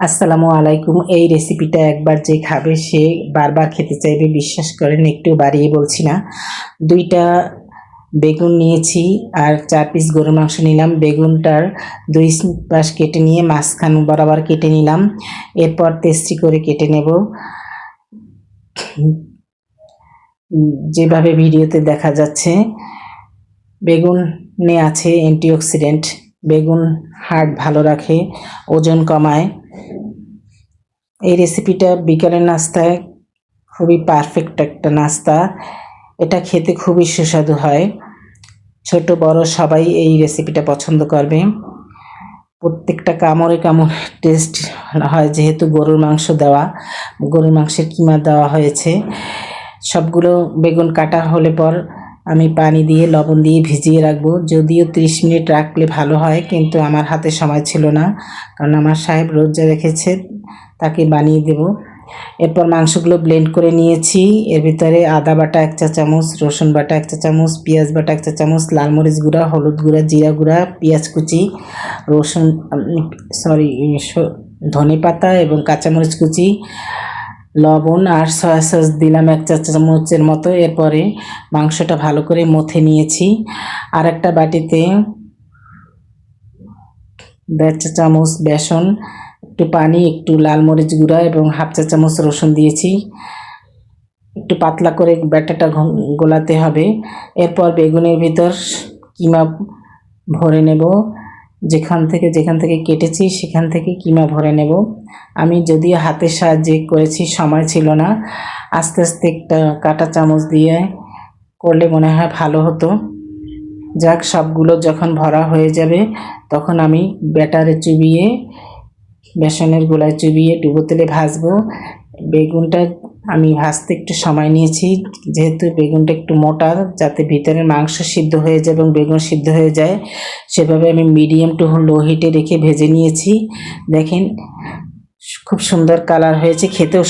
আসসালামু আলাইকুম। এই রেসিপিটা একবার যে খাবে সে বারবার খেতে চাইবে, বিশ্বাস করেন, একটু বাড়িয়ে বলছি না। 2টা বেগুন নিয়েছি আর 4 পিস গরুর মাংস নিলাম। বেগুনটার 2 পাশ কেটে নিয়ে মাঝখান বরাবর কেটে নিলাম। এরপর তেস্তি করে কেটে নেব, যেভাবে ভিডিওতে দেখা যাচ্ছে। বেগুনে আছে অ্যান্টিঅক্সিডেন্ট। বেগুন হার্ট ভালো রাখে, ওজন কমায়। এই রেসিপিটা বিকালের নাস্তায় খুবই পারফেক্ট একটা নাস্তা। এটা খেতে খুবই সুস্বাদু হয়। ছোট বড় সবাই এই রেসিপিটা পছন্দ করবে। প্রত্যেকটা কামড়ে কামড়ে টেস্ট হয়, যেহেতু গরুর মাংস দেওয়া, গরুর মাংসের কিমা দেওয়া হয়েছে। সবগুলো বেগুন কাটা হলে পর আমি পানি দিয়ে লবণ দিয়ে ভিজিয়ে রাখবো। যদিও 30 মিনিট রাখলে ভালো হয়, কিন্তু আমার হাতে সময় ছিল না, কারণ আমার সাহেব রোজা রেখেছে, তাকে বানিয়ে দেব। এরপর মাংসগুলো ব্লেন্ড করে নিয়েছি। এর ভিতরে আদা বাটা 1 চা চামচ, রসুন বাটা 1 চা চামচ, পেঁয়াজ বাটা 1 চা চামচ, লাল মরিচ গুঁড়া, হলুদ গুঁড়া, জিরা গুঁড়া, পেঁয়াজ কুচি, ধনে পাতা এবং কাঁচামরিচ কুচি, লবণ আর সয়া সস দিলাম 1 চা চামচের মতো। এরপরে মাংসটা ভালো করে মথে নিয়েছি। আর একটা বাটিতে 1.5 চা চামচ বেসন, একটু পানি, একটু লাল মরিচ গুঁড়া এবং 1/2 চা চামচ রসুন দিয়েছি। একটু পাতলা করে ব্যাটারটা গোলাতে হবে। এরপর বেগুনের ভিতর কিমা ভরে নেব। যেখান থেকে কেটেছি সেখান থেকে কিমা ভরে নেব। আমি যদিও হাতের সাহায্যে করেছি, সময় ছিল না, আস্তে আস্তে একটা কাঁটা চামচ দিয়ে করলে মনে হয় ভালো হতো। যাক, সবগুলো যখন ভরা হয়ে যাবে তখন আমি ব্যাটারে চুবিয়ে, বেসনের গোলায় চুবিয়ে ডুবো তেলে ভাজবো। বেগুনটা আমি ভাজতে একটু সময় নিয়েছি, যেহেতু বেগুনটা একটু মোটা, যাতে ভিতরের মাংস সিদ্ধ হয়ে যায় এবং বেগুন সিদ্ধ হয়ে যায়, সেভাবে আমি মিডিয়াম টু লো হিটে রেখে ভেজে নিয়েছি। দেখেন, খুব সুন্দর কালার হয়েছে, খেতেও